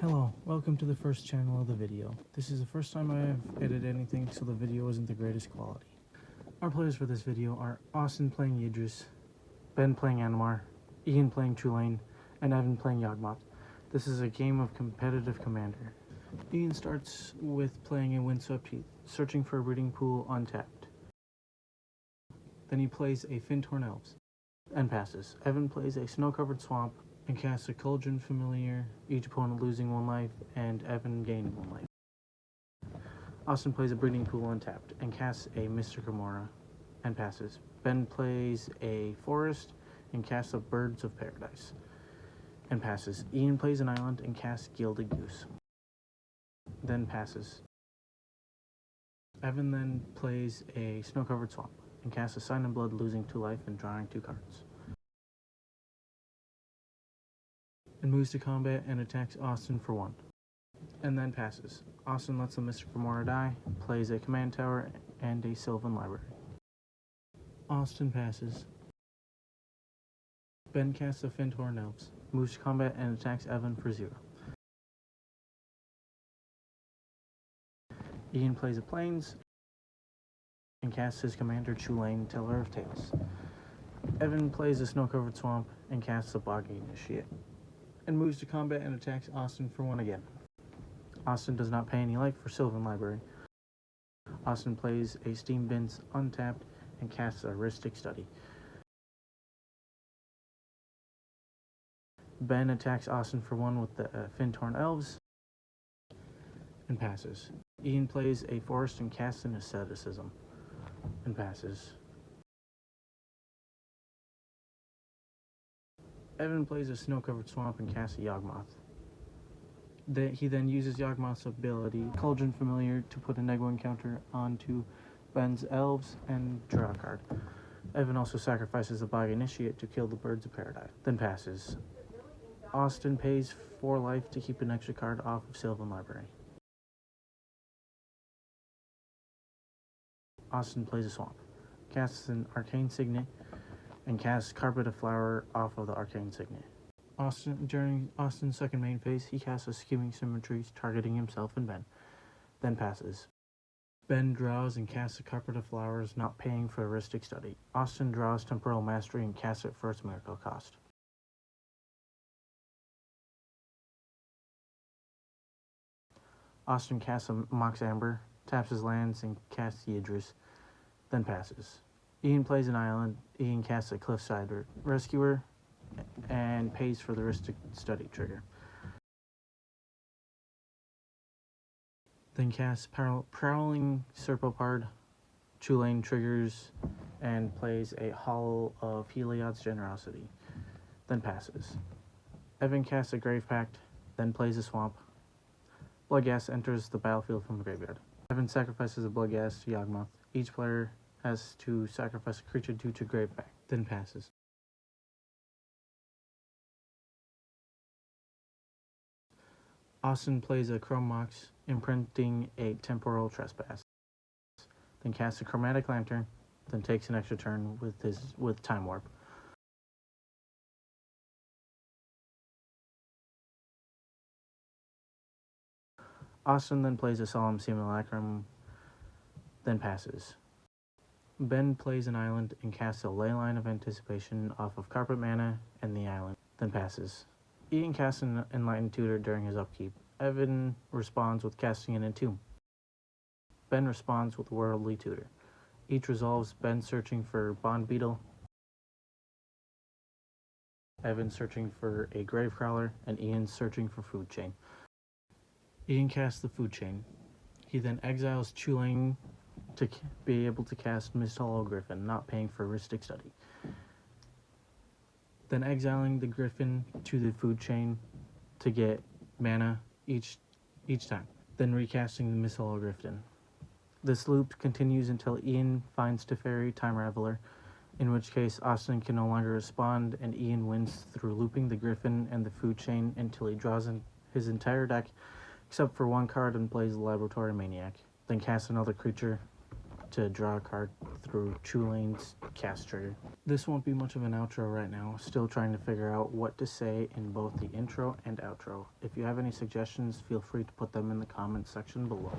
Hello, welcome to the first channel of the video. This is the first time I have edited anything, so the video isn't the greatest quality. Our players for this video are Austin playing Yidris, Ben playing Animar, Ian playing Chulane, and Evan playing Yawgmoth. This is a game of competitive commander. Ian starts with playing a windswept heath, searching for a breeding pool untapped. Then he plays a Fin-Torn Elves and passes. Evan plays a snow-covered swamp and casts a Cauldron Familiar, each opponent losing 1 life and Evan gaining 1 life. Austin plays a breeding pool untapped and casts a Mystic Remora and passes. Ben plays a forest and casts a Birds of Paradise and passes. Ian plays an island and casts Gilded Goose, then passes. Evan then plays a snow-covered swamp and casts a Sign in Blood, losing 2 life and drawing 2 cards. And moves to combat and attacks Austin for 1, and then passes. Austin lets the Mystic Remora die, plays a command tower and a Sylvan Library. Austin passes. Ben casts a Fin-Torn Elves, moves to combat and attacks Evan for 0. Ian plays a Plains and casts his commander Chulane, Teller of Tales. Evan plays a snow-covered swamp and casts a Boggy Initiate, and moves to combat and attacks Austin for 1 again. Austin does not pay any life for Sylvan Library. Austin plays a Steam Bin's untapped and casts a Heuristic Study. Ben attacks Austin for 1 with the Fin-Torn Elves and passes. Ian plays a forest and casts an Asceticism and passes. Evan plays a snow-covered swamp and casts a Yawgmoth. He then uses Yawgmoth's ability, Cauldron Familiar, to put a -1 counter onto Ben's Elves and draw a card. Evan also sacrifices a Bog Initiate to kill the Birds of Paradise, then passes. Austin pays 4 life to keep an extra card off of Sylvan Library. Austin plays a swamp, casts an Arcane Signet, and casts Carpet of Flower off of the Arcane Signet. During Austin's second main phase, he casts a Scheming Symmetries, targeting himself and Ben, then passes. Ben draws and casts a Carpet of Flowers, not paying for a Heuristic Study. Austin draws Temporal Mastery and casts it for its miracle cost. Austin casts a Mox Amber, taps his lands, and casts Yidris, then passes. Ian plays an island. Ian casts a Cliffside Rescuer and pays for the Heuristic Study trigger. Then casts Prowling Serpopard, Chulane triggers, and plays a Hall of Heliod's Generosity, then passes. Evan casts a Grave Pact, then plays a Swamp. Bloodghast enters the battlefield from the graveyard. Evan sacrifices a Bloodghast to Yawgmoth. Each player has to sacrifice a creature due to Grave Pact, then passes. Austin plays a Chrome Mox, imprinting a Temporal Trespass, then casts a Chromatic Lantern, then takes an extra turn with Time Warp. Austin then plays a Solemn Simulacrum, then passes. Ben plays an island and casts a Leyline of Anticipation off of Carpet Mana and the island, then passes. Ian casts an Enlightened Tutor during his upkeep. Evan responds with casting an Entomb. Ben responds with Worldly Tutor. Each resolves Ben searching for Bond Beetle, Evan searching for a Gravecrawler, and Ian searching for Food Chain. Ian casts the Food Chain. He then exiles Chulane to be able to cast Mist Hollow Griffin, not paying for Heuristic Study. Then exiling the Griffin to the Food Chain to get mana each time. Then recasting the Mist Hollow Griffin. This loop continues until Ian finds Teferi, Time Raveler, in which case Austin can no longer respond, and Ian wins through looping the Griffin and the Food Chain until he draws in his entire deck except for 1 card and plays the Laboratory Maniac, then casts another creature to draw a card through Chulane's cast trigger. This won't be much of an outro right now, still trying to figure out what to say in both the intro and outro. If you have any suggestions, feel free to put them in the comment section below.